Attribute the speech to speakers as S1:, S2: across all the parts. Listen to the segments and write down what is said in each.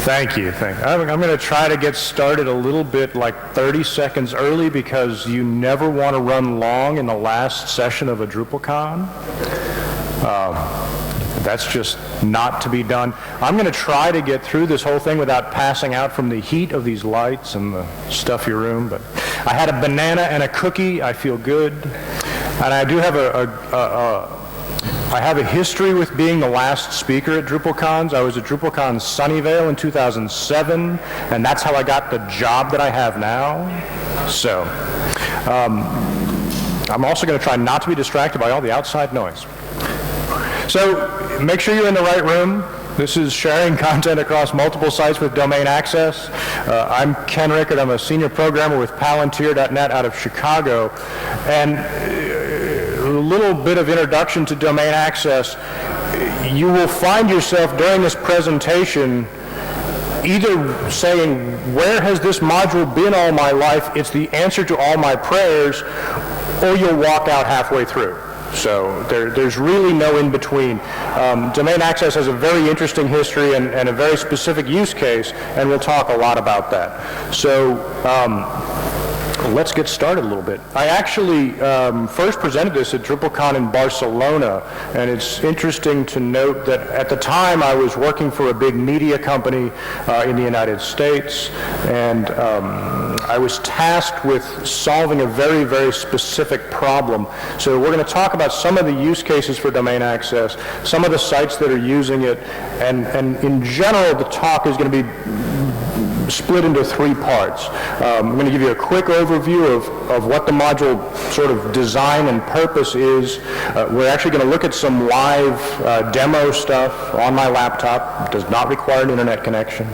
S1: Thank you. I'm going to try to get started a little bit like 30 seconds early because you never want to run long in the last session of a DrupalCon. That's just not to be done. I'm going to try to get through this whole thing without passing out from the heat of these lights and the stuffy room, but I had a banana and a cookie. I feel good. And I do have I have a history with being the last speaker at DrupalCons. I was at DrupalCon Sunnyvale in 2007, and that's how I got the job that I have now. So, I'm also going to try not to be distracted by all the outside noise. So, make sure you're in the right room. This is sharing content across multiple sites with domain access. I'm Ken Rickard. I'm a senior programmer with Palantir.net out of Chicago. And a little bit of introduction to domain access. You will find yourself during this presentation either saying, where has this module been all my life? It's the answer to all my prayers, or you'll walk out halfway through. So there's really no in between. Domain access has a very interesting history and a very specific use case, and we'll talk a lot about that. So let's get started a little bit. I actually first presented this at DrupalCon in Barcelona, and it's interesting to note that at the time I was working for a big media company in the United States, and I was tasked with solving a very, very specific problem. So we're going to talk about some of the use cases for domain access, some of the sites that are using it, and in general the talk is going to be split into three parts. I'm going to give you a quick overview of what the module sort of design and purpose is. We're actually going to look at some live demo stuff on my laptop. It does not require an internet connection.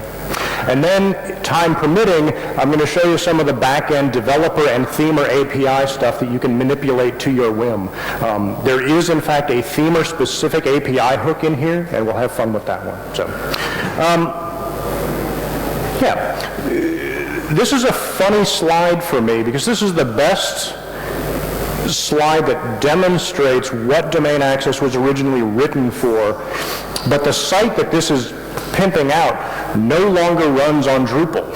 S1: And then, time permitting, I'm going to show you some of the back-end developer and themer API stuff that you can manipulate to your whim. There is, in fact, a themer-specific API hook in here, and we'll have fun with that one. So, this is a funny slide for me because this is the best slide that demonstrates what domain access was originally written for, but the site that this is pimping out no longer runs on Drupal.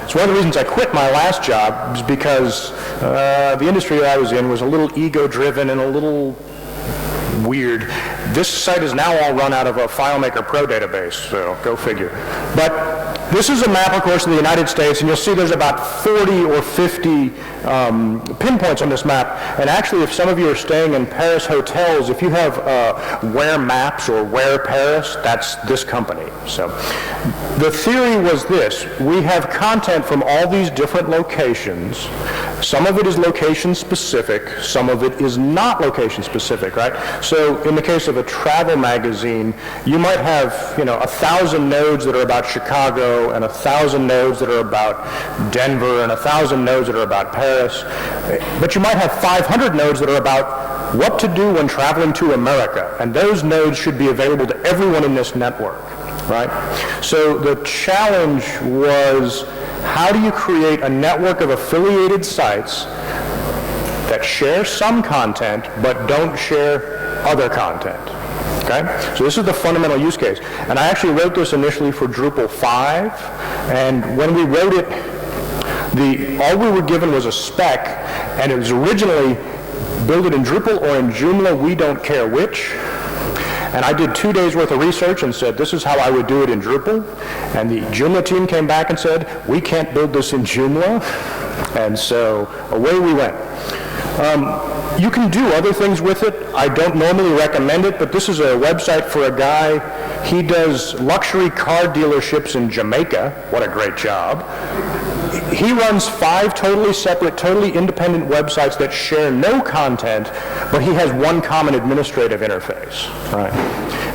S1: It's one of the reasons I quit my last job is because the industry that I was in was a little ego-driven and a little weird. This site is now all run out of a FileMaker Pro database, so go figure. But this is a map, of course, in the United States, and you'll see there's about 40 or 50 pinpoints on this map. And actually, if some of you are staying in Paris hotels, if you have Where Maps or Where Paris, that's this company. So the theory was this. We have content from all these different locations. Some of it is location-specific. Some of it is not location-specific, right? So in the case of a travel magazine, you might have, 1,000 nodes that are about Chicago and 1,000 nodes that are about Denver and 1,000 nodes that are about Paris. But you might have 500 nodes that are about what to do when traveling to America. And those nodes should be available to everyone in this network, right? So the challenge was, how do you create a network of affiliated sites that share some content but don't share other content? Okay? So this is the fundamental use case. And I actually wrote this initially for Drupal 5, and when we wrote it, all we were given was a spec, and it was originally build it in Drupal or in Joomla, we don't care which. And I did 2 days worth of research and said, this is how I would do it in Drupal. And the Joomla team came back and said, we can't build this in Joomla. And so away we went. You can do other things with it. I don't normally recommend it, but this is a website for a guy. He does luxury car dealerships in Jamaica. What a great job. He runs 5 totally separate, totally independent websites that share no content, but he has one common administrative interface, right?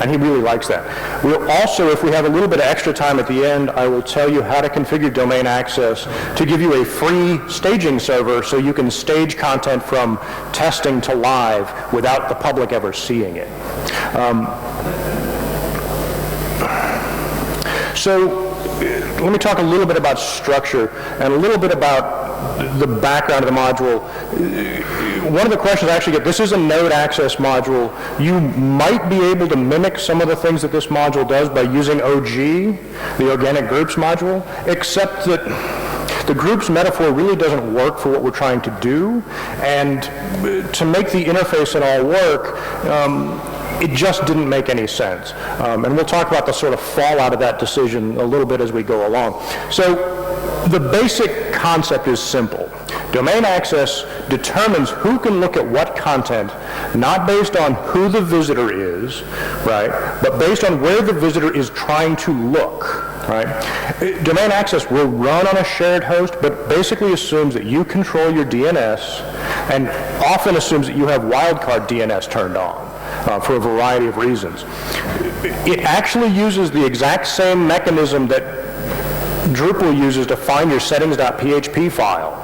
S1: And he really likes that. We'll also, if we have a little bit of extra time at the end, I will tell you how to configure domain access to give you a free staging server so you can stage content from testing to live without the public ever seeing it. So let me talk a little bit about structure and a little bit about the background of the module. One of the questions I actually get, this is a node access module. You might be able to mimic some of the things that this module does by using OG, the organic groups module, except that the groups metaphor really doesn't work for what we're trying to do, and to make the interface and all work, it just didn't make any sense. And we'll talk about the sort of fallout of that decision a little bit as we go along. So the basic concept is simple. Domain access determines who can look at what content, not based on who the visitor is, right, but based on where the visitor is trying to look. Right? Domain access will run on a shared host, but basically assumes that you control your DNS and often assumes that you have wildcard DNS turned on for a variety of reasons. It actually uses the exact same mechanism that Drupal uses to find your settings.php file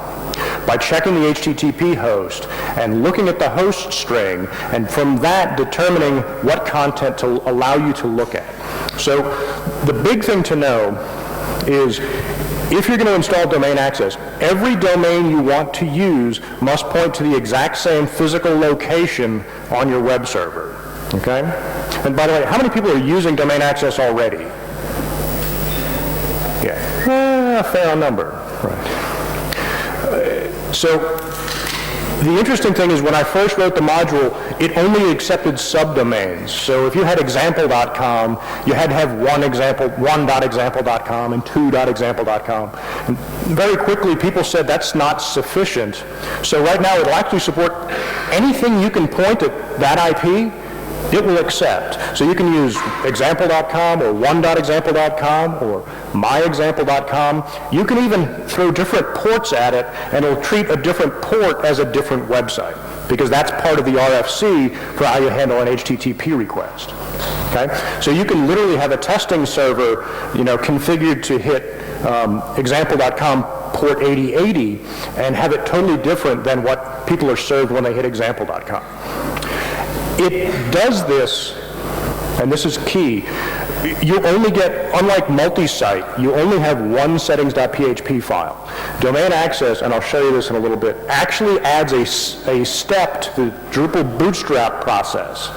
S1: by checking the HTTP host and looking at the host string, and from that determining what content to allow you to look at. So the big thing to know is if you're going to install domain access, every domain you want to use must point to the exact same physical location on your web server. Okay? And by the way, how many people are using domain access already? Yeah, a fair number. Right. So the interesting thing is when I first wrote the module, it only accepted subdomains. So if you had example.com, you had to have one.example.com and 2.example.com. And very quickly, people said that's not sufficient. So right now, it will actually support anything you can point at that IP, it will accept. So you can use example.com or 1.example.com or myexample.com. You can even throw different ports at it, and it'll treat a different port as a different website, because that's part of the RFC for how you handle an HTTP request. Okay? So you can literally have a testing server, configured to hit example.com port 8080 and have it totally different than what people are served when they hit example.com. It does this, and this is key, you only get, unlike multi-site, you only have one settings.php file. Domain access, and I'll show you this in a little bit, actually adds a step to the Drupal bootstrap process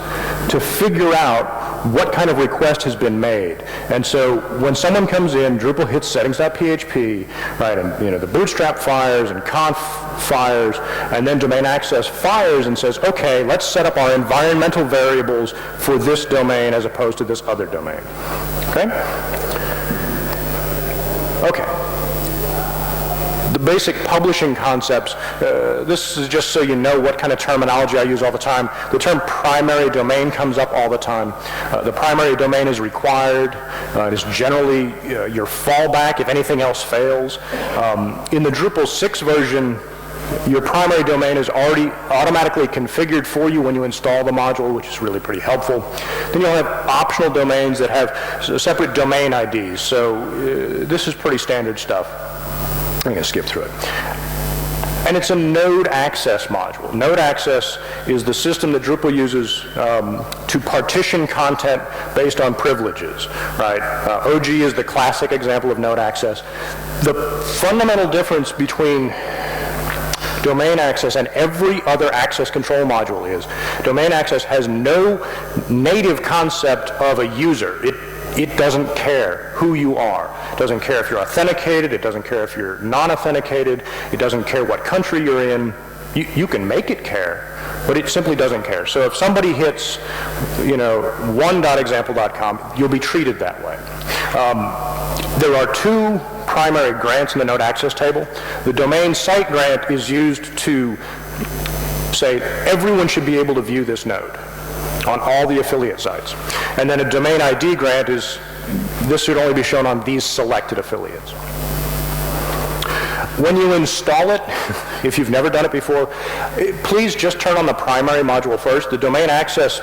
S1: to figure out what kind of request has been made. And so when someone comes in, Drupal hits settings.php, right, and the bootstrap fires and conf fires, and then domain access fires and says, okay, let's set up our environmental variables for this domain as opposed to this other domain. Okay? Okay. The basic publishing concepts, this is just so you know what kind of terminology I use all the time. The term primary domain comes up all the time. The primary domain is required. It is generally your fallback if anything else fails. In the Drupal 6 version, your primary domain is already automatically configured for you when you install the module, which is really pretty helpful. Then you'll have optional domains that have separate domain IDs. So this is pretty standard stuff. I'm going to skip through it. And it's a node access module. Node access is the system that Drupal uses to partition content based on privileges, right? OG is the classic example of node access. The fundamental difference between domain access and every other access control module is domain access has no native concept of a user. It doesn't care who you are. It doesn't care if you're authenticated. It doesn't care if you're non-authenticated. It doesn't care what country you're in. You can make it care, but it simply doesn't care. So if somebody hits, 1.example.com, you'll be treated that way. There are two primary grants in the node access table. The domain site grant is used to say everyone should be able to view this node on all the affiliate sites. And then a domain ID grant is, this should only be shown on these selected affiliates. When you install it, if you've never done it before, please just turn on the primary module first. The domain access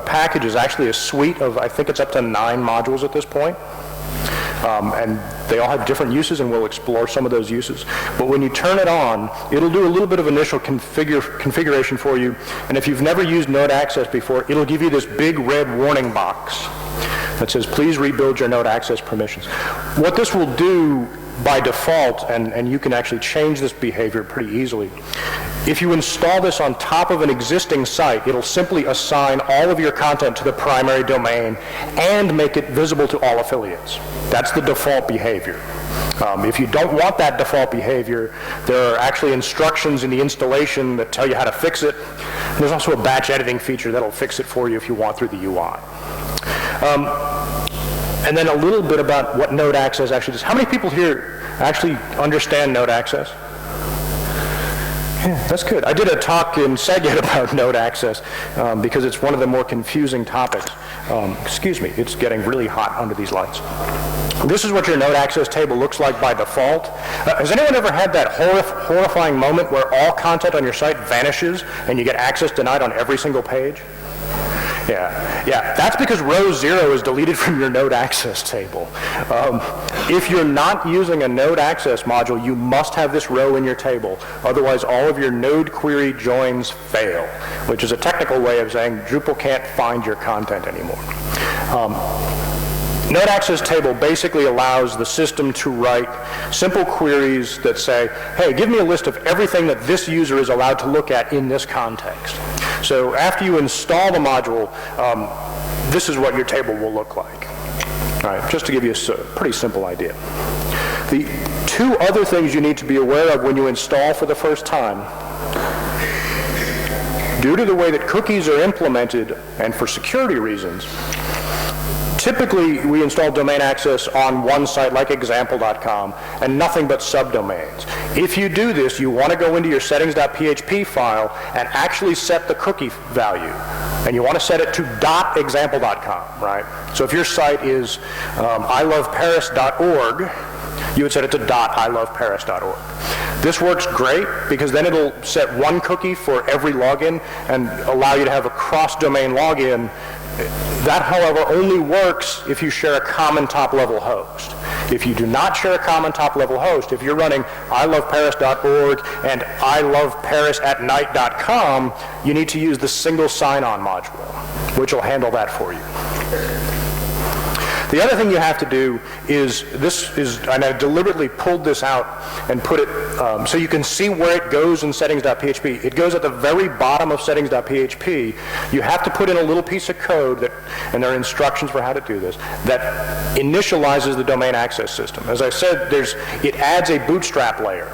S1: package is actually a suite of, I think it's up to 9 modules at this point. And They all have different uses, and we'll explore some of those uses. But when you turn it on, it'll do a little bit of initial configuration for you. And if you've never used Node Access before, it'll give you this big red warning box that says, please rebuild your node access permissions. What this will do by default, and you can actually change this behavior pretty easily, if you install this on top of an existing site, it'll simply assign all of your content to the primary domain and make it visible to all affiliates. That's the default behavior. If you don't want that default behavior, there are actually instructions in the installation that tell you how to fix it. And there's also a batch editing feature that'll fix it for you if you want through the UI. And then a little bit about what node access actually does. How many people here actually understand node access? Yeah, that's good. I did a talk in SegEd about node access because it's one of the more confusing topics. Excuse me, it's getting really hot under these lights. This is what your node access table looks like by default. Has anyone ever had that horrifying moment where all content on your site vanishes and you get access denied on every single page? Yeah, that's because row 0 is deleted from your node access table. If you're not using a node access module, you must have this row in your table. Otherwise, all of your node query joins fail, which is a technical way of saying Drupal can't find your content anymore. Node access table basically allows the system to write simple queries that say, hey, give me a list of everything that this user is allowed to look at in this context. So after you install the module, this is what your table will look like. All right, just to give you a pretty simple idea. The two other things you need to be aware of when you install for the first time, due to the way that cookies are implemented and for security reasons, typically, we install domain access on one site like example.com and nothing but subdomains. If you do this, you want to go into your settings.php file and actually set the cookie value. And you want to set it to .example.com, right? So if your site is iloveparis.org, you would set it to .iloveparis.org. This works great because then it'll set one cookie for every login and allow you to have a cross-domain login. That, however, only works if you share a common top-level host. If you do not share a common top-level host, if you're running iloveparis.org and iloveparisatnight.com, you need to use the single sign-on module, which will handle that for you. The other thing you have to do is, and I deliberately pulled this out and put it so you can see where it goes in settings.php. It goes at the very bottom of settings.php. You have to put in a little piece of code, and there are instructions for how to do this, that initializes the domain access system. As I said, it adds a bootstrap layer.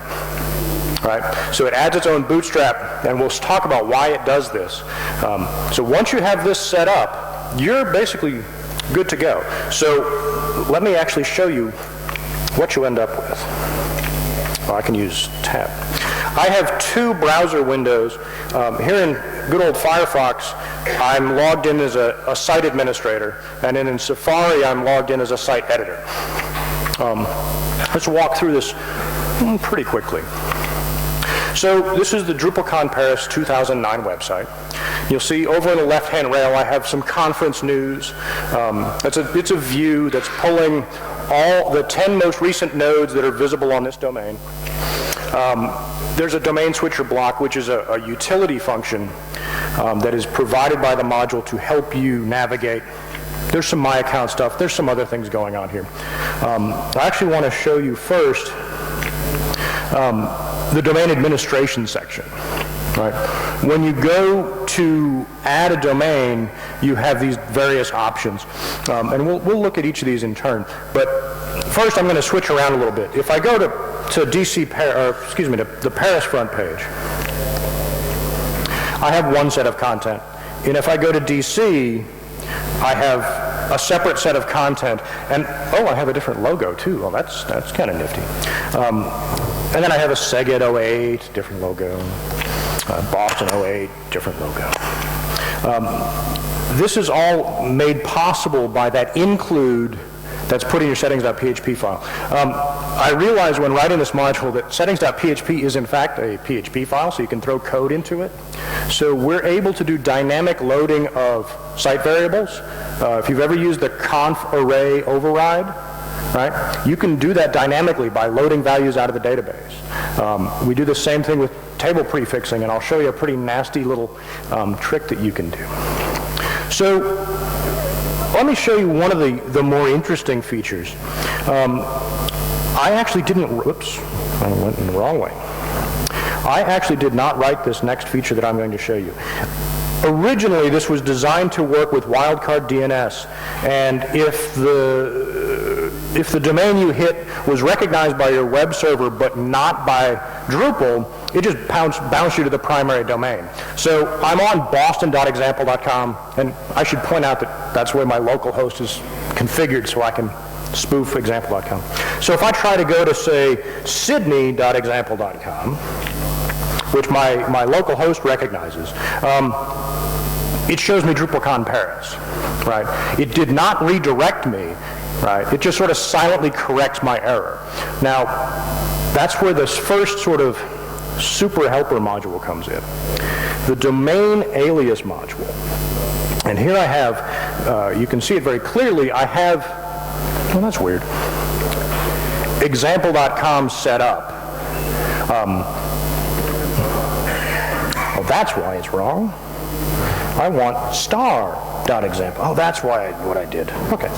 S1: Right? So it adds its own bootstrap, and we'll talk about why it does this. So once you have this set up, you're basically good to go. So let me actually show you what you end up with. I can use tab. I have two browser windows. Here in good old Firefox, I'm logged in as a site administrator, and then in Safari, I'm logged in as a site editor. Let's walk through this pretty quickly. So this is the DrupalCon Paris 2009 website. You'll see over on the left-hand rail I have some conference news. It's a view that's pulling all the 10 most recent nodes that are visible on this domain. There's a domain switcher block, which is a utility function that is provided by the module to help you navigate. There's some My Account stuff. There's some other things going on here. I actually want to show you first the domain administration section. Right. When you go to add a domain, you have these various options, and we'll look at each of these in turn. But first, I'm going to switch around a little bit. If I go to the Paris front page, I have one set of content, and if I go to DC, I have a separate set of content, and I have a different logo too. Well, that's kind of nifty. And then I have a SegEd 08, different logo. Boston 08, different logo. This is all made possible by that include that's put in your settings.php file. I realized when writing this module that settings.php is in fact a PHP file, so you can throw code into it. So we're able to do dynamic loading of site variables. If you've ever used the conf array override, right? You can do that dynamically by loading values out of the database. We do the same thing with table prefixing, and I'll show you a pretty nasty little trick that you can do. So let me show you one of the more interesting features. I actually didn't, whoops, I went in the wrong way. I actually did not write this next feature that I'm going to show you. Originally, this was designed to work with wildcard DNS, and if the domain you hit was recognized by your web server but not by Drupal, it just bounced you to the primary domain. So I'm on boston.example.com, and I should point out that that's where my local host is configured so I can spoof example.com. So if I try to go to, say, sydney.example.com, which my local host recognizes, it shows me DrupalCon Paris, right? It did not redirect me, right? It just sort of silently corrects my error. Now, that's where this first sort of super helper module comes in, the domain alias module. And here I have, you can see it very clearly, I have, well, that's weird, example.com set up. Well, that's why it's wrong. I want star.example. Oh, that's why what I did. Okay.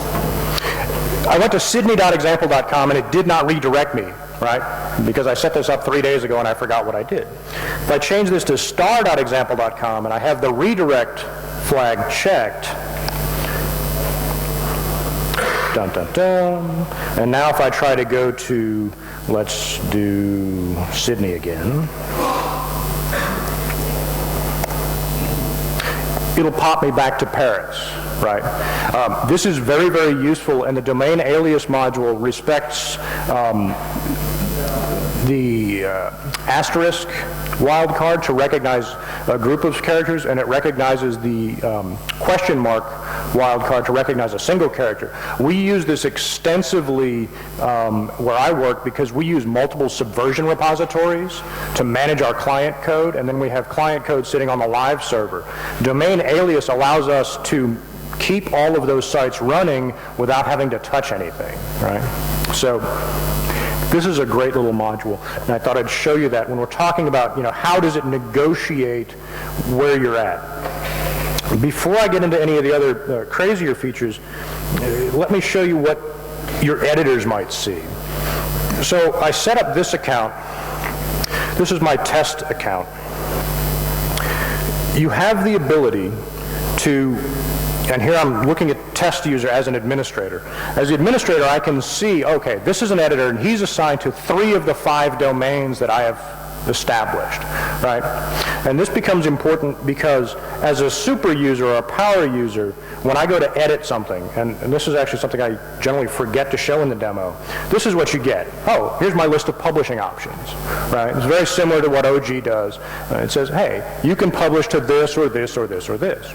S1: I went to sydney.example.com and it did not redirect me, right? Because I set this up 3 days ago and I forgot what I did. If I change this to star.example.com and I have the redirect flag checked, dun dun dun, and now if I try to go to, let's do Sydney again, it'll pop me back to Paris, right? This is very, very useful, and the domain alias module respects the asterisk wildcard to recognize a group of characters, and it recognizes the question mark wildcard to recognize a single character. We use this extensively where I work because we use multiple subversion repositories to manage our client code, and then we have client code sitting on the live server. Domain alias allows us to keep all of those sites running without having to touch anything, right? So this is a great little module, and I thought I'd show you that when we're talking about, you know, how does it negotiate where you're at. Before I get into any of the other crazier features, let me show you what your editors might see. So I set up this account. This is my test account. You have the ability to, and here I'm looking at test user as an administrator. As the administrator, I can see, okay, this is an editor, and he's assigned to 3 of the 5 domains that I have established, right? And this becomes important because as a super user or a power user, when I go to edit something, and this is actually something I generally forget to show in the demo, this is what you get. Oh, here's my list of publishing options, right? It's very similar to what OG does. It says, hey, you can publish to this or this or this or this,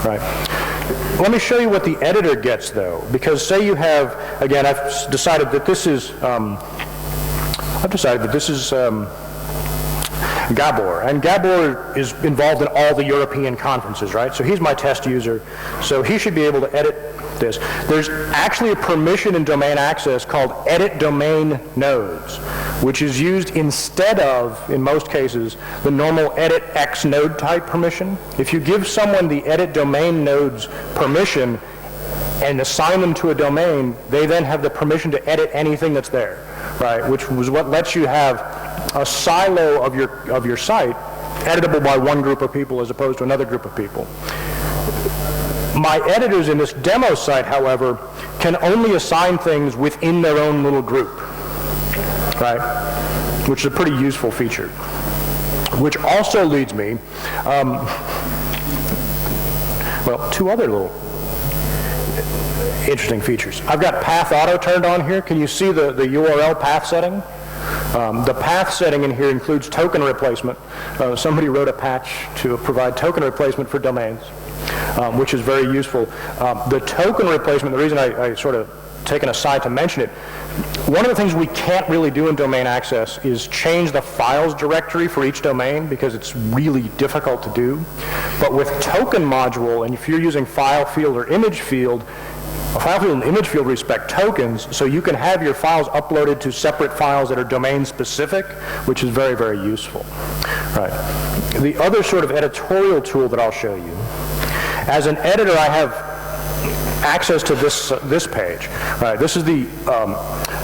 S1: right? Let me show you what the editor gets, though, because say you have, again, I've decided that this is Gabor, and Gabor is involved in all the European conferences, right? So he's my test user, so he should be able to edit this. There's actually a permission in domain access called edit domain nodes, which is used instead of, in most cases, the normal edit X node type permission. If you give someone the edit domain nodes permission and assign them to a domain, they then have the permission to edit anything that's there, right? Which was what lets you have a silo of your site editable by one group of people as opposed to another group of people. My editors in this demo site, however, can only assign things within their own little group, right? Which is a pretty useful feature. Which also leads me, well, 2 other little interesting features. I've got path auto turned on here. Can you see the URL path setting? The path setting in here includes token replacement. Somebody wrote a patch to provide token replacement for domains, which is very useful. The token replacement, the reason I sort of taken aside to mention it, one of the things we can't really do in domain access is change the files directory for each domain because it's really difficult to do. But with token module, and if you're using file field or image field, A file field and image field respect tokens, so you can have your files uploaded to separate files that are domain specific, which is very, very useful. Right. The other sort of editorial tool that I'll show you, as an editor, I have access to this page. Right. This is the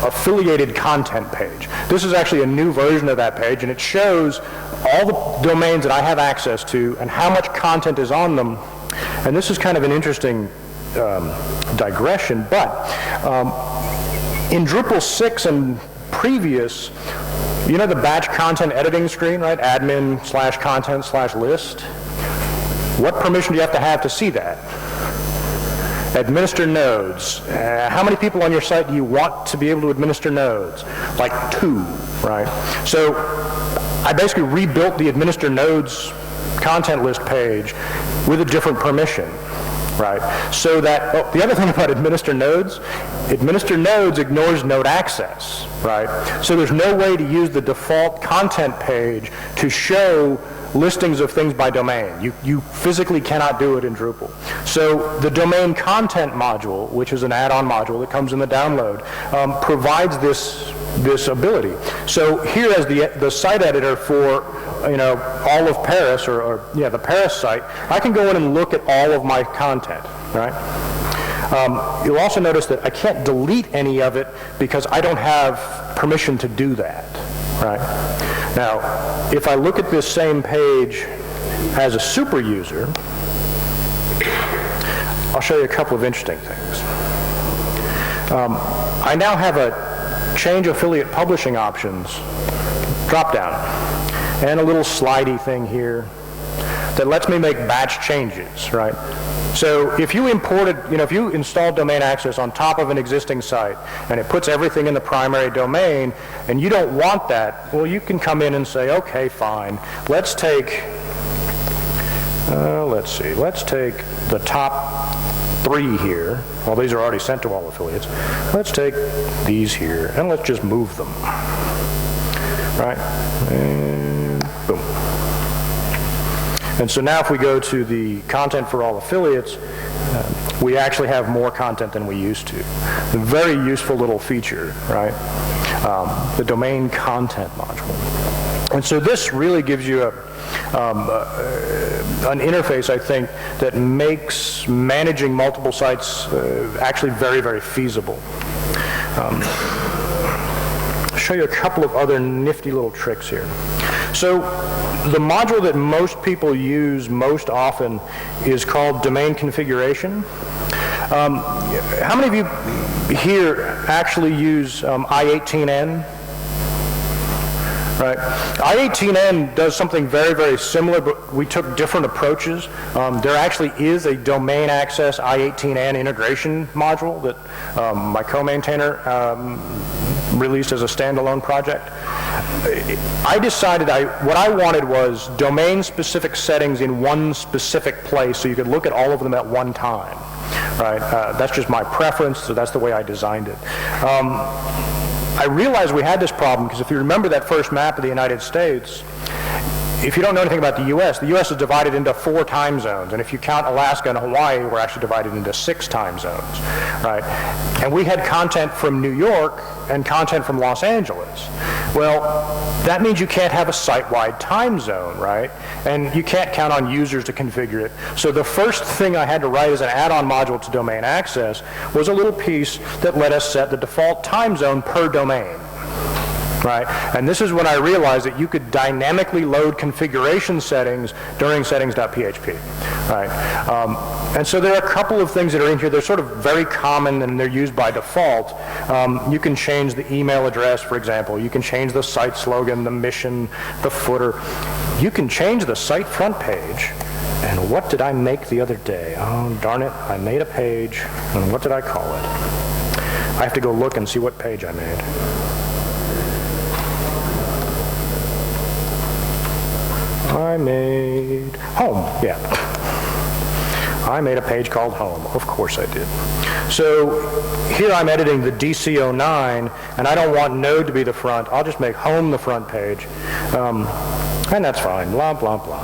S1: affiliated content page. This is actually a new version of that page, and it shows all the domains that I have access to and how much content is on them. And this is kind of an interesting digression, but in Drupal 6 and previous, you know the batch content editing screen, right? Admin/content/list. What permission do you have to see that? Administer nodes. How many people on your site do you want to be able to administer nodes? Like 2, right? So I basically rebuilt the administer nodes content list page with a different permission. Right, so that, the other thing about administer nodes ignores node access, right? So there's no way to use the default content page to show listings of things by domain. You physically cannot do it in Drupal. So the domain content module, which is an add-on module that comes in the download, provides this ability. So here as the site editor for all of Paris, or the Paris site, I can go in and look at all of my content, right? You'll also notice that I can't delete any of it because I don't have permission to do that, right? Now, if I look at this same page as a super user, I'll show you a couple of interesting things. I now have a change affiliate publishing options drop-down, and a little slidey thing here that lets me make batch changes, right? So if you imported, if you install domain access on top of an existing site and it puts everything in the primary domain and you don't want that, well, you can come in and say, okay, fine, let's take the top 3 here. Well, these are already sent to all affiliates. Let's take these here and let's just move them, right? And boom. And so now if we go to the content for all affiliates, we actually have more content than we used to. A very useful little feature, right? The domain content module. And so this really gives you an interface, I think, that makes managing multiple sites actually very, very feasible. I'll show you a couple of other nifty little tricks here. So the module that most people use most often is called domain configuration. How many of you here actually use I18N? Right. I18N does something very, very similar, but we took different approaches. There actually is a domain access I18N integration module that my co-maintainer released as a standalone project. I decided what I wanted was domain-specific settings in one specific place so you could look at all of them at one time. Right. That's just my preference, so that's the way I designed it. I realized we had this problem because if you remember that first map of the United States, if you don't know anything about the U.S. is divided into 4 time zones, and if you count Alaska and Hawaii, we're actually divided into 6 time zones, right? And we had content from New York and content from Los Angeles. Well, that means you can't have a site-wide time zone, right? And you can't count on users to configure it. So the first thing I had to write as an add-on module to domain access was a little piece that let us set the default time zone per domain. Right? And this is when I realized that you could dynamically load configuration settings during settings.php. Right? And so there are a couple of things that are in here. They're sort of very common and they're used by default. You can change the email address, for example. You can change the site slogan, the mission, the footer. You can change the site front page. And what did I make the other day? Oh, darn it. I made a page. And what did I call it? I have to go look and see what page I made. I made home, yeah. I made a page called home, of course I did. So here I'm editing the DC09, and I don't want node to be the front. I'll just make home the front page, and that's fine, blah, blah, blah.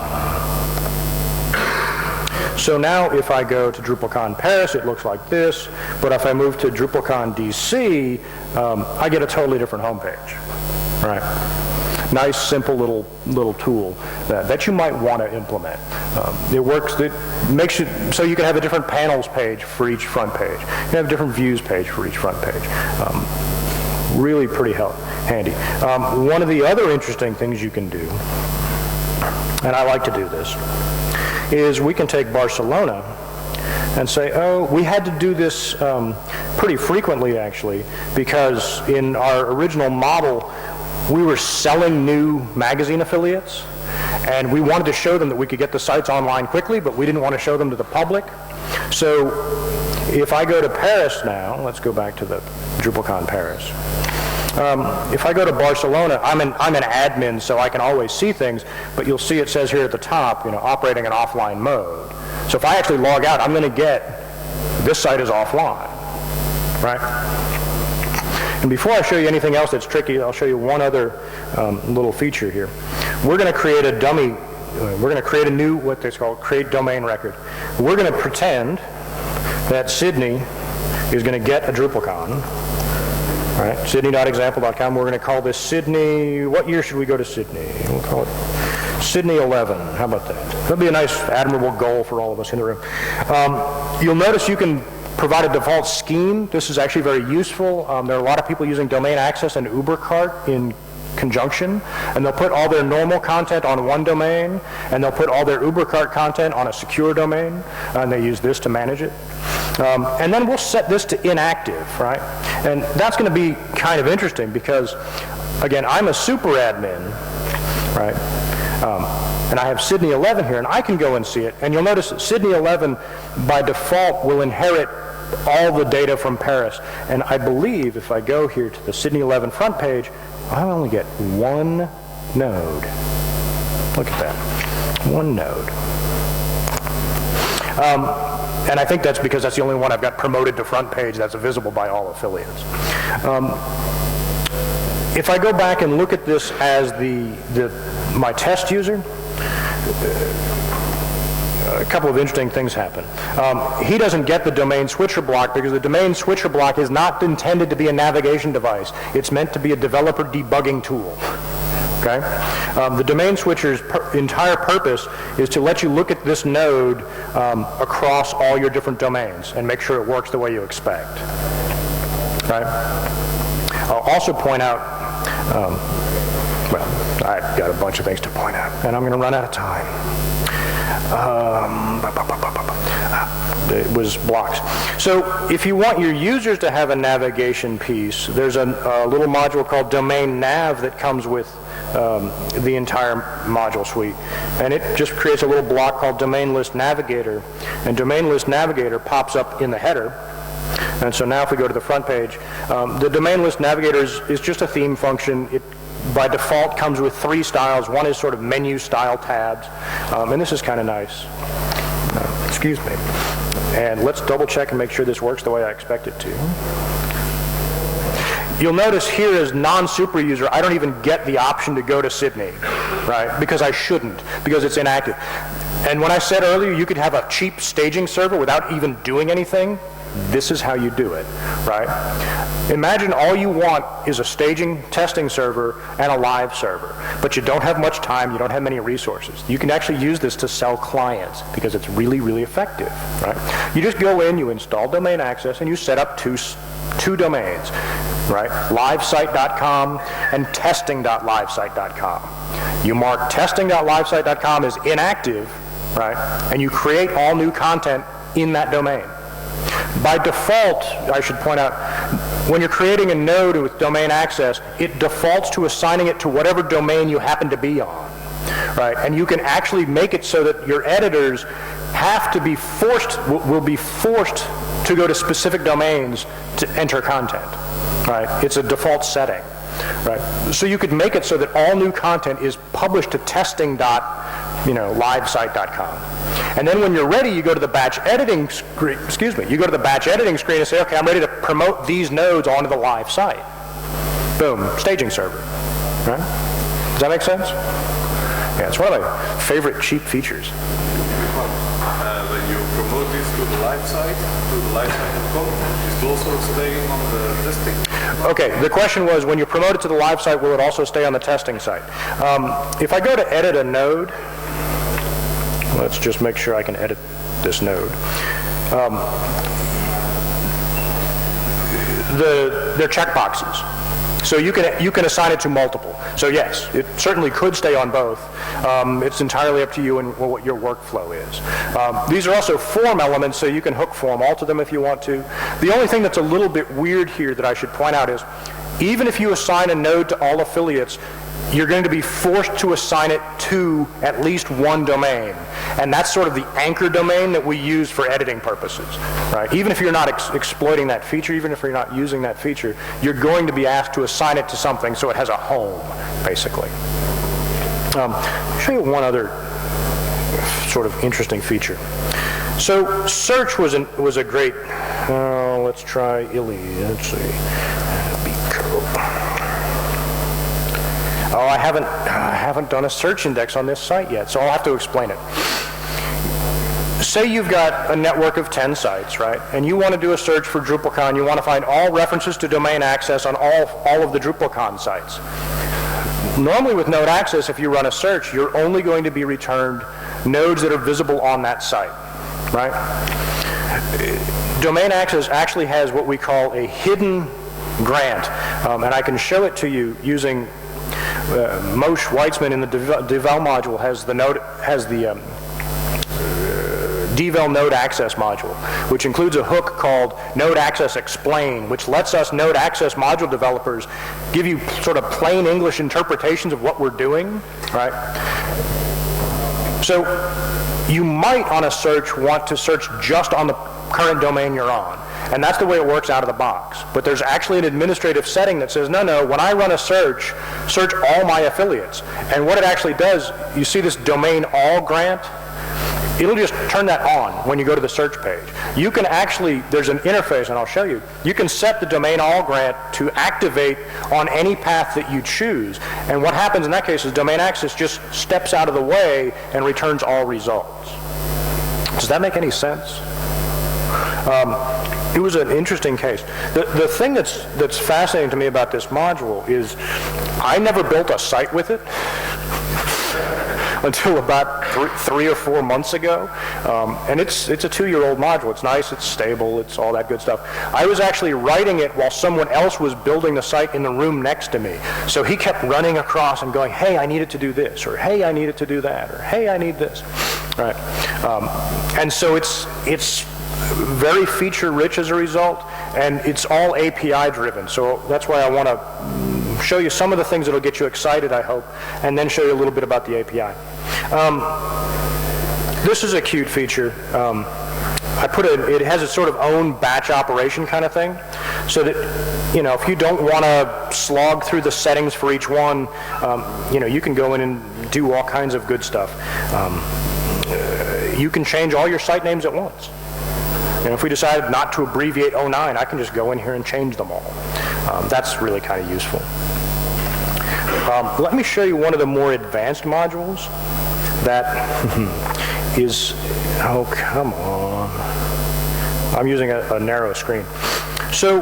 S1: So now if I go to DrupalCon Paris, it looks like this, but if I move to DrupalCon DC, I get a totally different homepage, right? Nice, simple little tool that you might want to implement. It works, it makes it so you can have a different panels page for each front page. You can have a different views page for each front page. Really pretty handy. One of the other interesting things you can do, and I like to do this, is we can take Barcelona and say, oh, we had to do this pretty frequently, actually, because in our original model, we were selling new magazine affiliates, and we wanted to show them that we could get the sites online quickly, but we didn't want to show them to the public. So if I go to Paris now, let's go back to the DrupalCon Paris. If I go to Barcelona, I'm an admin, so I can always see things, but you'll see it says here at the top, operating in offline mode. So if I actually log out, I'm going to get, this site is offline, right? And before I show you anything else that's tricky, I'll show you one other little feature here. We're going to create a dummy, we're going to create a new, what they call create domain record. We're going to pretend that Sydney is going to get a DrupalCon. All right, Sydney.example.com. We're going to call this Sydney, what year should we go to Sydney? We'll call it Sydney 11. How about that? That'll be a nice, admirable goal for all of us in the room. You'll notice you can provide a default scheme. This is actually very useful. There are a lot of people using domain access and UberCart in conjunction, and they'll put all their normal content on one domain, and they'll put all their UberCart content on a secure domain, and they use this to manage it. And then we'll set this to inactive, right? And that's going to be kind of interesting because, again, I'm a super admin, right? And I have Sydney 11 here, and I can go and see it. And you'll notice that Sydney 11, by default, will inherit all the data from Paris. And I believe if I go here to the Sydney 11 front page, I only get one node. Look at that, one node. And I think that's because that's the only one I've got promoted to front page that's visible by all affiliates. If I go back and look at this as my test user, a couple of interesting things happen. He doesn't get the domain switcher block because the domain switcher block is not intended to be a navigation device. It's meant to be a developer debugging tool. Okay? The domain switcher's entire purpose is to let you look at this node across all your different domains and make sure it works the way you expect. Right? I'll also point out, well, I've got a bunch of things to point out, and I'm going to run out of time. It was blocks. So if you want your users to have a navigation piece, there's a little module called domain nav that comes with the entire module suite. And it just creates a little block called domain list navigator. And domain list navigator pops up in the header. And so now if we go to the front page, the domain list navigator is just a theme function. It by default comes with 3 styles. One is sort of menu style tabs. And this is kind of nice. Excuse me. And let's double check and make sure this works the way I expect it to. You'll notice here as non-super user, I don't even get the option to go to Sydney, right? Because I shouldn't, because it's inactive. And when I said earlier you could have a cheap staging server without even doing anything, this is how you do it, right? Imagine all you want is a staging testing server and a live server, but you don't have much time, you don't have many resources. You can actually use this to sell clients because it's really, really effective, right? You just go in, you install domain access, and you set up two domains, right? livesite.com and testing.livesite.com. You mark testing.livesite.com as inactive, right? And you create all new content in that domain. By default, I should point out, when you're creating a node with domain access, it defaults to assigning it to whatever domain you happen to be on, right? And you can actually make it so that your editors have to be forced, will be forced to go to specific domains to enter content, right? It's a default setting, right? So you could make it so that all new content is published to testing.livesite.com. And then when you're ready, you go to the batch editing screen, you go to the batch editing screen and say, okay, I'm ready to promote these nodes onto the live site. Boom, staging server, right? Does that make sense? Yeah, it's one of my favorite cheap features.
S2: When you promote this to the live site.com, it will also stay on the testing?
S1: Okay, the question was, when you promote it to the live site, will it also stay on the testing site? If I go to edit a node, let's just make sure I can edit this node. They're checkboxes. So you can assign it to multiple. So yes, it certainly could stay on both. It's entirely up to you and what your workflow is. These are also form elements, so you can hook form all to them if you want to. The only thing that's a little bit weird here that I should point out is, even if you assign a node to all affiliates, you're going to be forced to assign it to at least one domain. And that's sort of the anchor domain that we use for editing purposes, right? Even if you're not exploiting that feature, even if you're not using that feature, you're going to be asked to assign it to something so it has a home, basically. I'll show you one other sort of interesting feature. So search was a great, let's try Illy, let's see. Oh, I haven't done a search index on this site yet, so I'll have to explain it. Say you've got a network of 10 sites, right? And you want to do a search for DrupalCon. You want to find all references to domain access on all of the DrupalCon sites. Normally with node access, if you run a search, you're only going to be returned nodes that are visible on that site, right? Domain access actually has what we call a hidden grant, and I can show it to you using Moshe Weitzman in the devel module has the devel node access module, which includes a hook called node access explain, which lets us node access module developers give you sort of plain English interpretations of what we're doing, right? So you might on a search want to search just on the current domain you're on. And that's the way it works out of the box. But there's actually an administrative setting that says, no, when I run a search all my affiliates. And what it actually does, you see this domain all grant? It'll just turn that on when you go to the search page. You can actually, there's an interface, and I'll show you. You can set the domain all grant to activate on any path that you choose. And what happens in that case is domain access just steps out of the way and returns all results. Does that make any sense? It was an interesting case. The thing that's fascinating to me about this module is I never built a site with it until about 3 or 4 months ago. And it's a 2-year-old module. It's nice, it's stable, it's all that good stuff. I was actually writing it while someone else was building the site in the room next to me. So he kept running across and going, hey, I need it to do this, or hey, I need it to do that, or hey, I need this. Right. And so it's very feature rich as a result, and it's all API driven. So that's why I want to show you some of the things that will get you excited, I hope, and then show you a little bit about the API. This is a cute feature. It has its sort of own batch operation kind of thing, so that, if you don't want to slog through the settings for each one, you can go in and do all kinds of good stuff. You can change all your site names at once. If we decided not to abbreviate 09, I can just go in here and change them all. That's really kind of useful. Let me show you one of the more advanced modules that is, oh, come on. I'm using a narrow screen. So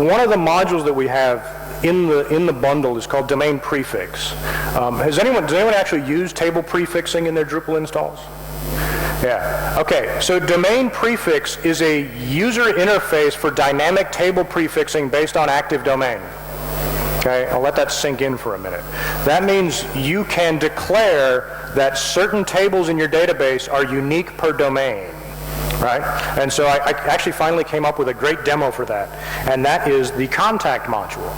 S1: one of the modules that we have in the bundle is called domain prefix. Does anyone actually use table prefixing in their Drupal installs? Yeah, okay, so domain prefix is a user interface for dynamic table prefixing based on active domain. Okay, I'll let that sink in for a minute. That means you can declare that certain tables in your database are unique per domain, right? And so I actually finally came up with a great demo for that, and that is the contact module,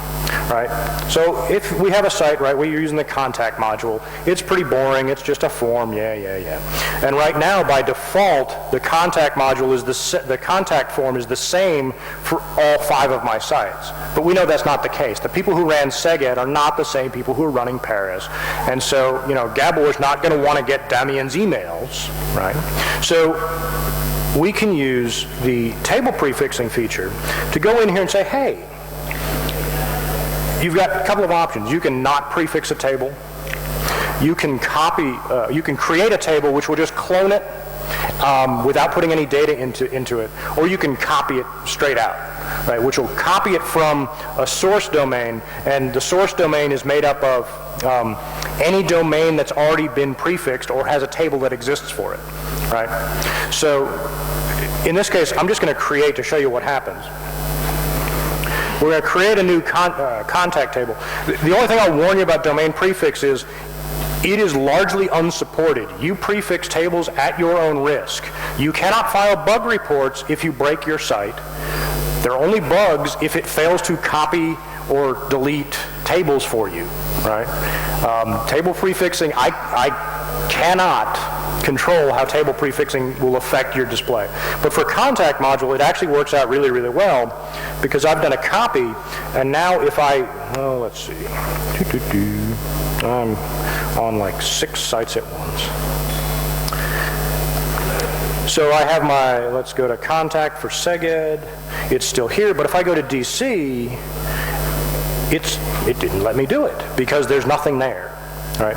S1: right? So if we have a site, right, where you're using the contact module, it's pretty boring, it's just a form, yeah. And right now, by default, the contact module is the contact form is the same for all 5 of my sites. But we know that's not the case. The people who ran Seged are not the same people who are running Paris. And so, Gabor is not going to want to get Damien's emails, right? So we can use the table prefixing feature to go in here and say, hey, you've got a couple of options. You can not prefix a table. You can create a table which will just clone it without putting any data into it, or you can copy it straight out, right, which will copy it from a source domain, and the source domain is made up of any domain that's already been prefixed or has a table that exists for it, right? So in this case, I'm just going to create to show you what happens. We're going to create a new contact table. The only thing I'll warn you about domain prefix is it is largely unsupported. You prefix tables at your own risk. You cannot file bug reports if you break your site. There are only bugs if it fails to copy or delete tables for you, right? Table prefixing, I cannot control how table prefixing will affect your display. But for contact module, it actually works out really, really well because I've done a copy, and now if I, oh, let's see, I'm on like 6 sites at once. So I have my, let's go to contact for Seged. It's still here, but if I go to DC, it didn't let me do it because there's nothing there. Right?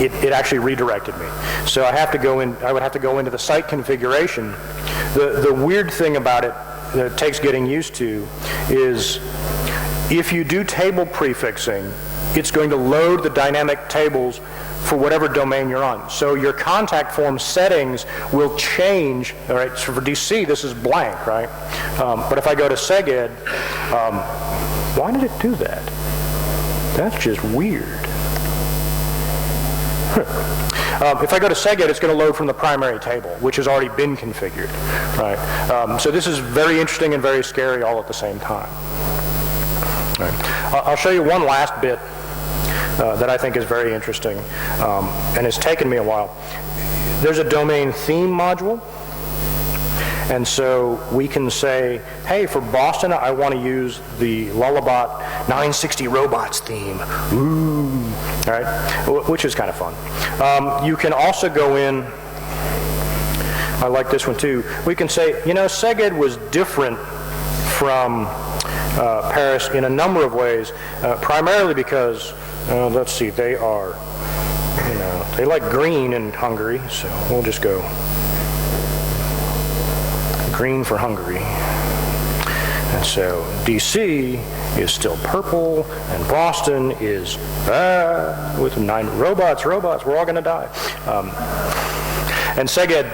S1: It actually redirected me. So I have to go in. I would have to go into the site configuration. The weird thing about it that it takes getting used to is if you do table prefixing, it's going to load the dynamic tables for whatever domain you're on. So your contact form settings will change. All right. So for DC, this is blank, right? But if I go to Seged, why did it do that? That's just weird. If I go to Seged, it's going to load from the primary table, which has already been configured, right? So this is very interesting and very scary all at the same time. Right. I'll show you one last bit that I think is very interesting, and it's taken me a while. There's a domain theme module, and so we can say, hey, for Boston, I want to use the Lullabot 960 robots theme. Ooh. All right, which is kind of fun. You can also go in, I like this one too, we can say, you know, Seged was different from Paris in a number of ways, primarily because, let's see, they are, you know, they like green in Hungary, so we'll just go green for Hungary. And so DC is still purple, and Boston is with 9 robots, we're all going to die. And Seged,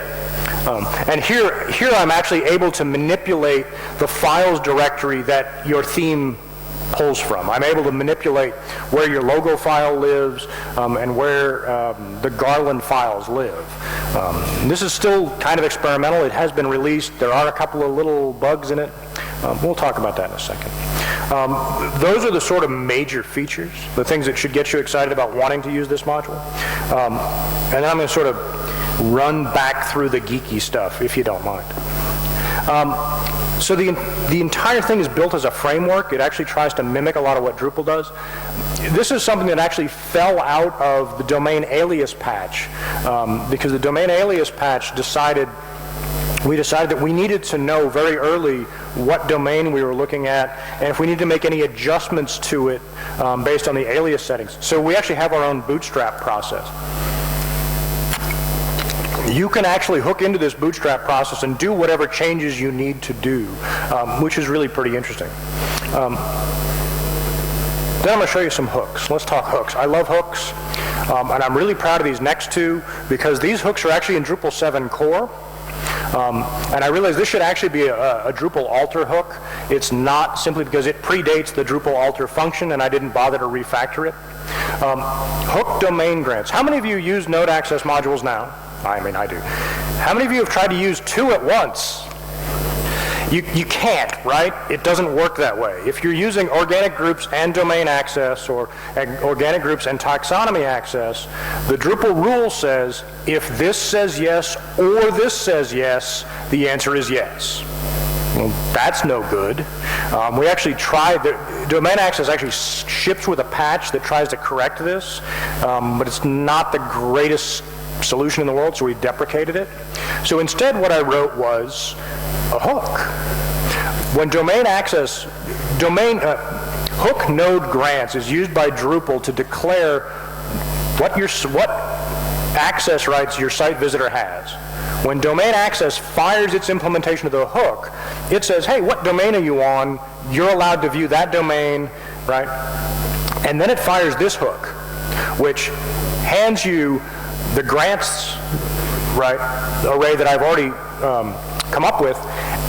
S1: and here I'm actually able to manipulate the files directory that your theme pulls from. I'm able to manipulate where your logo file lives and where the Garland files live. This is still kind of experimental. It has been released. There are a couple of little bugs in it. We'll talk about that in a second. Those are the sort of major features, the things that should get you excited about wanting to use this module. And then I'm going to sort of run back through the geeky stuff, if you don't mind. So the entire thing is built as a framework. It actually tries to mimic a lot of what Drupal does. This is something that actually fell out of the domain alias patch because the domain alias patch we decided that we needed to know very early what domain we were looking at and if we needed to make any adjustments to it based on the alias settings. So we actually have our own bootstrap process. You can actually hook into this bootstrap process and do whatever changes you need to do, which is really pretty interesting. Then I'm going to show you some hooks. Let's talk hooks. I love hooks, and I'm really proud of these next two because these hooks are actually in Drupal 7 core. And I realize this should actually be a Drupal alter hook. It's not simply because it predates the Drupal alter function and I didn't bother to refactor it. Hook domain grants. How many of you use node access modules now? I mean, I do. How many of you have tried to use 2 at once? You can't, right? It doesn't work that way. If you're using organic groups and domain access or organic groups and taxonomy access, the Drupal rule says if this says yes or this says yes, the answer is yes. Well, that's no good. We actually tried, domain access actually ships with a patch that tries to correct this, but it's not the greatest solution in the world, so we deprecated it. So instead what I wrote was a hook. When domain access, hook node grants is used by Drupal to declare what access rights your site visitor has. When domain access fires its implementation of the hook, it says, hey, what domain are you on? You're allowed to view that domain, right? And then it fires this hook, which hands you the grants, right, array that I've already come up with,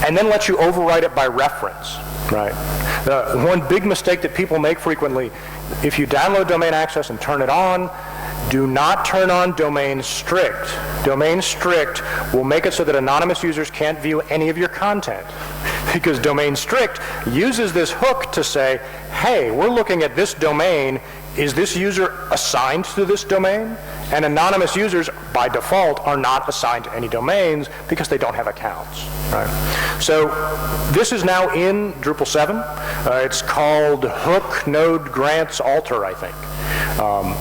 S1: and then lets you overwrite it by reference, right? The one big mistake that people make frequently, if you download domain access and turn it on, do not turn on domain strict. Domain strict will make it so that anonymous users can't view any of your content. Because domain strict uses this hook to say, hey, we're looking at this domain. Is this user assigned to this domain? And anonymous users, by default, are not assigned to any domains because they don't have accounts, right? So this is now in Drupal 7. It's called hook node grants alter, I think.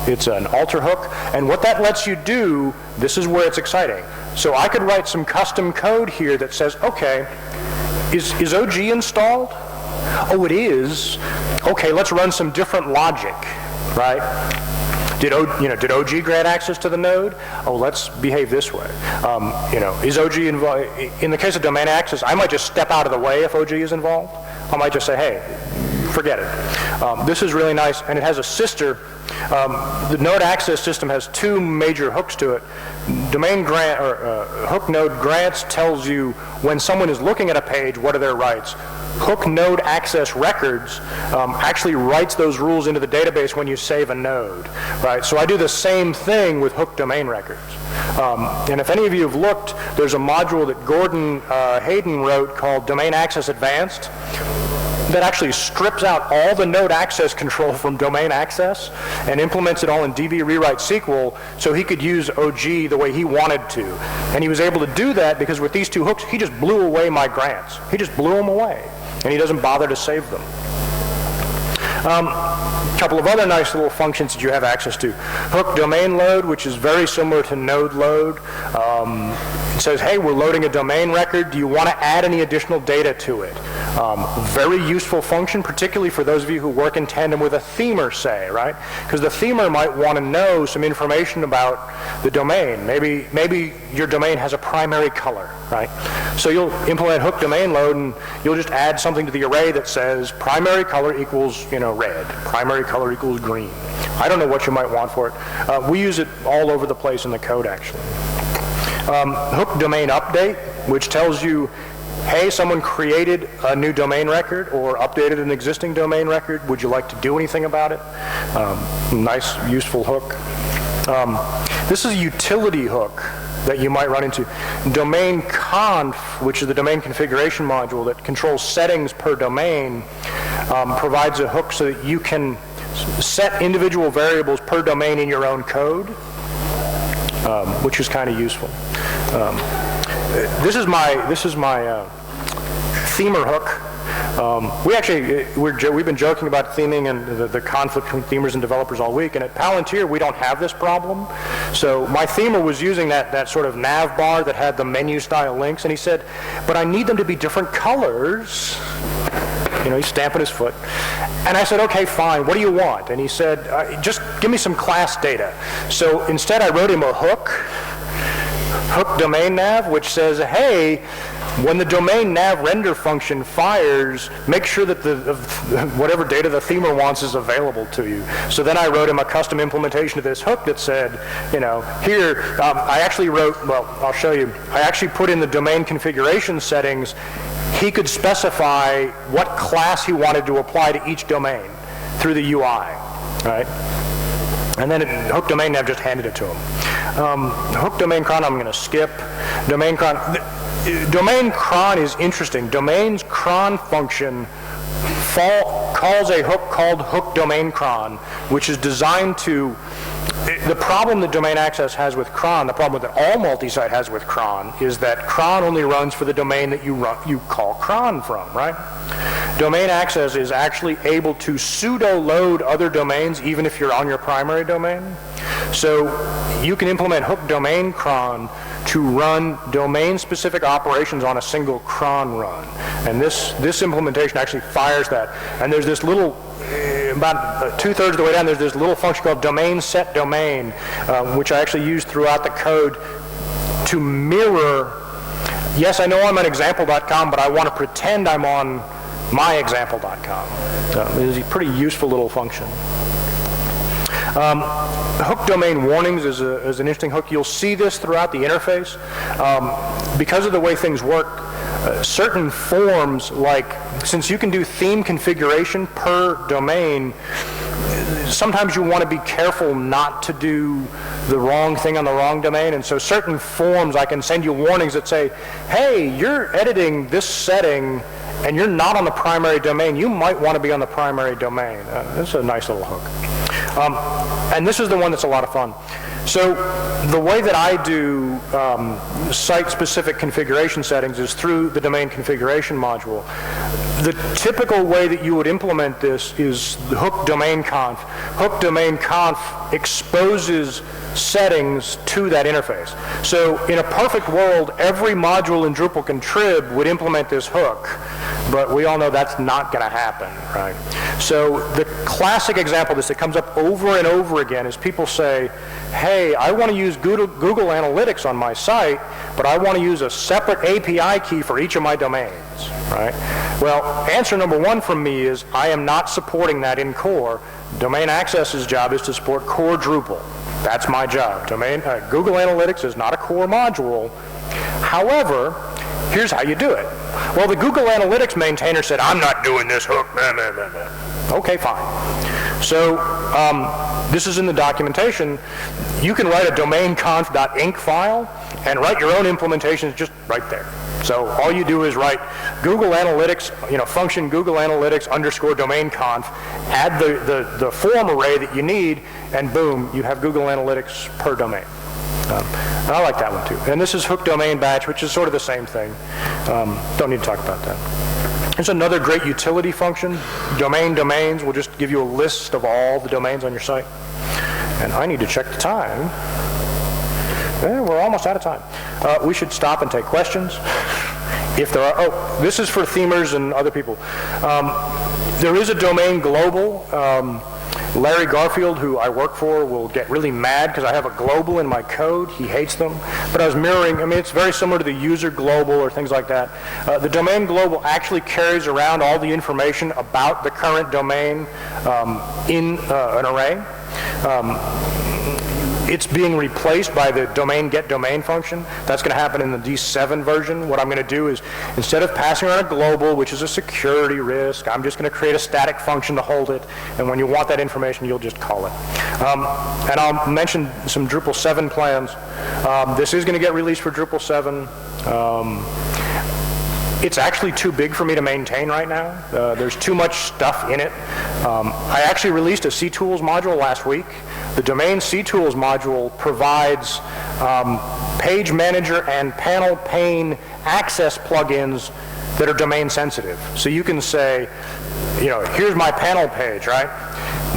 S1: It's an alter hook, and what that lets you do, this is where it's exciting. So I could write some custom code here that says, okay, is OG installed? Oh, it is. Okay, let's run some different logic, right? Did OG grant access to the node? Oh, let's behave this way. Is OG involved? In the case of domain access, I might just step out of the way if OG is involved. I might just say, hey, forget it. This is really nice, and it has a sister. The node access system has two major hooks to it. Domain grant or hook node grants tells you when someone is looking at a page, what are their rights. Hook node access records actually writes those rules into the database when you save a node, right? So I do the same thing with hook domain records. And if any of you have looked, there's a module that Gordon Hayden wrote called Domain Access Advanced that actually strips out all the node access control from domain access and implements it all in DB rewrite SQL so he could use OG the way he wanted to. And he was able to do that because with these two hooks, he just blew away my grants. He just blew them away, and he doesn't bother to save them. A couple of other nice little functions that you have access to. Hook domain load, which is very similar to node load. It says, hey, we're loading a domain record. Do you want to add any additional data to it? Very useful function, particularly for those of you who work in tandem with a themer, say, right? Because the themer might want to know some information about the domain. Maybe your domain has a primary color, right? So you'll implement hook domain load, and you'll just add something to the array that says primary color equals, red. Primary color equals green. I don't know what you might want for it. We use it all over the place in the code, actually. Hook domain update, which tells you, hey, someone created a new domain record or updated an existing domain record. Would you like to do anything about it? Nice, useful hook. This is a utility hook that you might run into. Domain conf, which is the domain configuration module that controls settings per domain, provides a hook so that you can set individual variables per domain in your own code, which is kind of useful. This is my themer hook. We've been joking about theming and the conflict between themers and developers all week, and at Palantir we don't have this problem. So my themer was using that sort of nav bar that had the menu style links, and he said, but I need them to be different colors. He's stamping his foot. And I said, okay, fine, what do you want? And he said, just give me some class data. So instead I wrote him a hook domain nav, which says, hey, when the domain nav render function fires, make sure that whatever data the themer wants is available to you. So then I wrote him a custom implementation of this hook that said, here, I actually wrote, well, I'll show you. I actually put in the domain configuration settings. He could specify what class he wanted to apply to each domain through the UI, right? And then hook domain nav just handed it to him. Hook domain cron, I'm going to skip. Domain cron is interesting. Domain's cron function calls a hook called hook domain cron, which is designed to. The problem that domain access has with cron, the problem that all multi-site has with cron, is that cron only runs for the domain that you call cron from, right? Domain access is actually able to pseudo-load other domains even if you're on your primary domain. So you can implement hook domain cron to run domain-specific operations on a single cron run. And this implementation actually fires that. And there's this little, about 2/3 of the way down, there's this little function called domain set domain, which I actually use throughout the code to mirror, yes, I know I'm on example.com, but I want to pretend I'm on myexample.com. It is a pretty useful little function. Hook domain warnings is an interesting hook. You'll see this throughout the interface. Because of the way things work, certain forms, like, since you can do theme configuration per domain, sometimes you want to be careful not to do the wrong thing on the wrong domain, and so certain forms, I can send you warnings that say, hey, you're editing this setting and you're not on the primary domain. You might want to be on the primary domain. This is a nice little hook. And this is the one that's a lot of fun. So the way that I do site-specific configuration settings is through the domain configuration module. The typical way that you would implement this is the hook domain conf. Hook domain conf exposes settings to that interface. So in a perfect world, every module in Drupal contrib would implement this hook, but we all know that's not going to happen, right? So the classic example of this that comes up over and over again is people say, hey, I want to use Google Analytics on my site, but I want to use a separate API key for each of my domains, right? Well, answer number one from me is I am not supporting that in core. Domain Access's job is to support core Drupal. That's my job. Google Analytics is not a core module. However, here's how you do it. Well, the Google Analytics maintainer said, I'm not doing this hook. Okay, fine. So this is in the documentation. You can write a domainconf.inc file and write your own implementations just right there. So all you do is write Google Analytics, function Google Analytics _ domain conf, add the form array that you need, and boom, you have Google Analytics per domain. And I like that one too. And this is hook domain batch, which is sort of the same thing. Don't need to talk about that. There's another great utility function. Domains will just give you a list of all the domains on your site. And I need to check the time. We're almost out of time. We should stop and take questions. If there are, this is for themers and other people. There is a domain global. Larry Garfield, who I work for, will get really mad because I have a global in my code. He hates them. But I was mirroring, it's very similar to the user global or things like that. The domain global actually carries around all the information about the current domain in an array. It's being replaced by the domain get domain function. That's going to happen in the D7 version. What I'm going to do is, instead of passing around a global, which is a security risk, I'm just going to create a static function to hold it. And when you want that information, you'll just call it. And I'll mention some Drupal 7 plans. This is going to get released for Drupal 7. It's actually too big for me to maintain right now. There's too much stuff in it. I actually released a CTools module last week. The domain CTools module provides page manager and panel pane access plugins that are domain sensitive. So you can say, here's my panel page, right?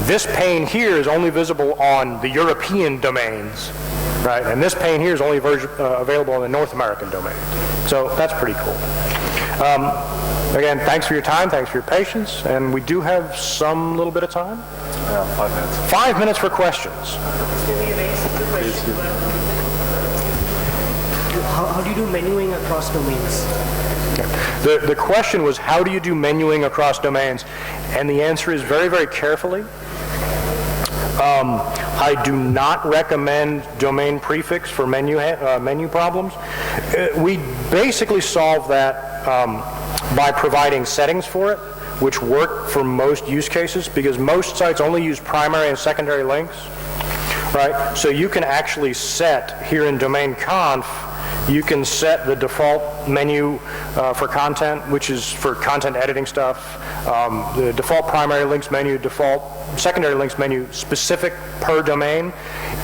S1: This pane here is only visible on the European domains, right? And this pane here is only available on the North American domain. So that's pretty cool. Again, thanks for your time, thanks for your patience, and we do have some little bit of time.
S2: 5 minutes.
S1: 5 minutes for questions.
S3: How do you do menuing across domains?
S1: Okay. The question was, how do you do menuing across domains? And the answer is very, very carefully. I do not recommend domain prefix for menu problems. We basically solve that by providing settings for it, which work for most use cases, because most sites only use primary and secondary links, right? So you can actually set, here in domain conf, you can set the default menu for content, which is for content editing stuff, the default primary links menu, default secondary links menu, specific per domain.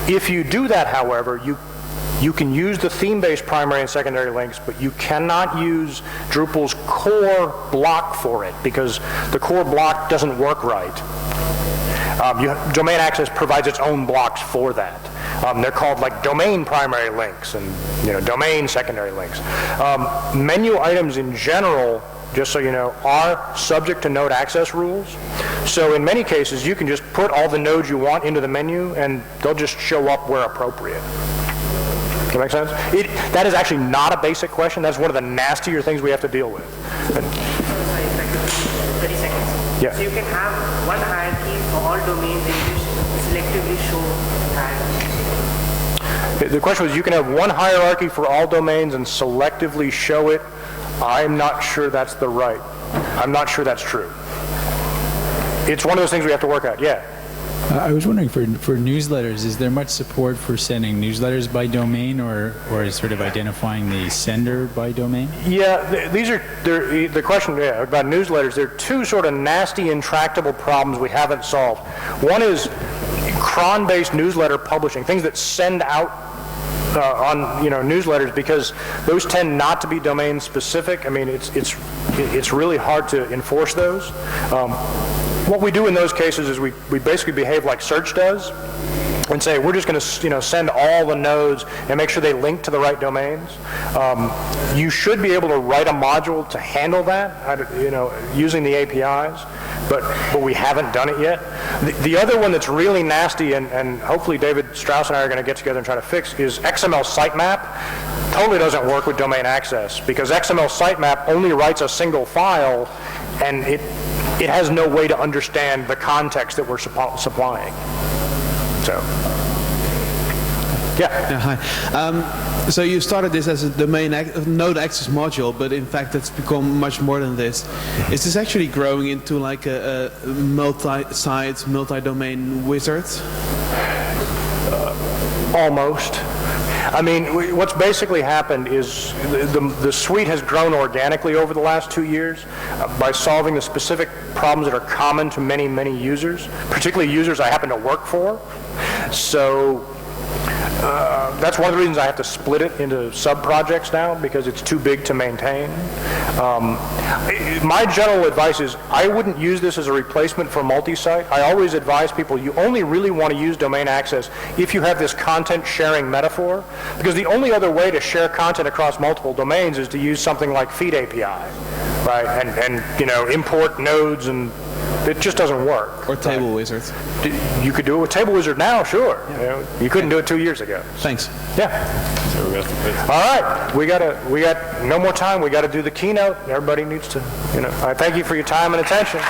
S1: If you do that, however, you can use the theme-based primary and secondary links, but you cannot use Drupal's core block for it, because the core block doesn't work right. Domain Access provides its own blocks for that. They're called like domain primary links and domain secondary links. Menu items in general, just so you know, are subject to node access rules. So in many cases, you can just put all the nodes you want into the menu, and they'll just show up where appropriate. That make sense? That is actually not a basic question. That's one of the nastier things we have to deal with.
S3: Sorry, if I could, 30 seconds.
S1: Yeah.
S3: So you can have one hierarchy for all domains and you selectively show hierarchy.
S1: The question was, you can have one hierarchy for all domains and selectively show it. I'm not sure that's I'm not sure that's true. It's one of those things we have to work out. Yeah.
S4: I was wondering, for newsletters, is there much support for sending newsletters by domain, or is sort of identifying the sender by domain?
S1: Yeah, the question about newsletters, there are two sort of nasty, intractable problems we haven't solved. One is cron-based newsletter publishing, things that send out on newsletters, because those tend not to be domain specific. I mean, it's really hard to enforce those. What we do in those cases is we basically behave like search does and say we're just going to send all the nodes and make sure they link to the right domains. You should be able to write a module to handle that, using the APIs, but we haven't done it yet. The other one that's really nasty, and hopefully David Strauss and I are going to get together and try to fix, is XML sitemap. Totally doesn't work with domain access, because XML sitemap only writes a single file, and it has no way to understand the context that we're supplying. So, yeah.
S5: Hi. So you started this as a domain node access module, but in fact it's become much more than this. Is this actually growing into like a multi-site, multi-domain wizard?
S1: Almost. I mean, what's basically happened is the suite has grown organically over the last 2 years by solving the specific problems that are common to many, many users, particularly users I happen to work for. So that's one of the reasons I have to split it into sub-projects now, because it's too big to maintain. My general advice is I wouldn't use this as a replacement for multi-site. I always advise people you only really want to use domain access if you have this content sharing metaphor, because the only other way to share content across multiple domains is to use something like Feed API, right? And import nodes, and it just doesn't work.
S5: Or Table Wizard.
S1: You could do it with Table Wizard now, sure. You couldn't do it 2 years ago.
S5: Thanks.
S1: Yeah. All right, we got no more time. We got to do the keynote. Everybody needs to, I thank you for your time and attention.